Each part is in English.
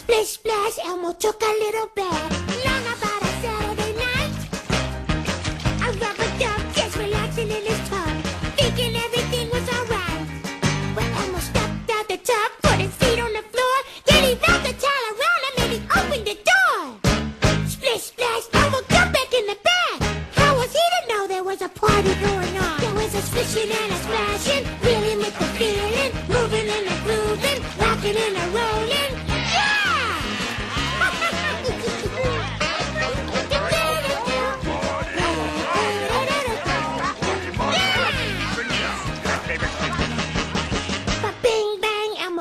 Splish splash, Elmo took a little bath. Long about a Saturday night. A rubber duck just relaxing in his tub, thinking everything was alright. When Elmo stepped out the tub, put his feet on the floor, then he wrapped the towel around him and he opened the door. Splish splash, Elmo jumped back in the bed. How was he to know there was a party going on? There was a splishing and a splashing, reeling with the feeling, moving and a grooving, rocking and a rolling.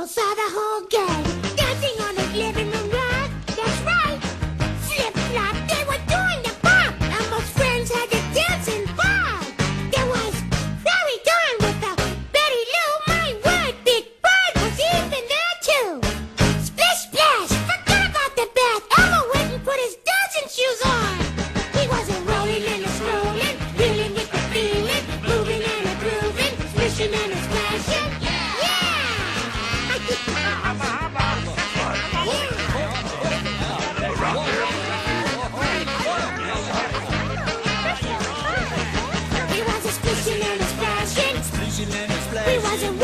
Saw the whole gang dancing on his living room rug. That's right, flip flop, they were doing the bop. Elmo's friends had to dance and bob. There was Larry Dawn with the Betty Lou. My word, Big Bird was even there too. Splish splash, forget about the bath. Elmo went and put his dancing shoes on. He wasn't rolling and a strolling, reeling with the feeling, moving and a grooving, splishing and a splashing. He wasn't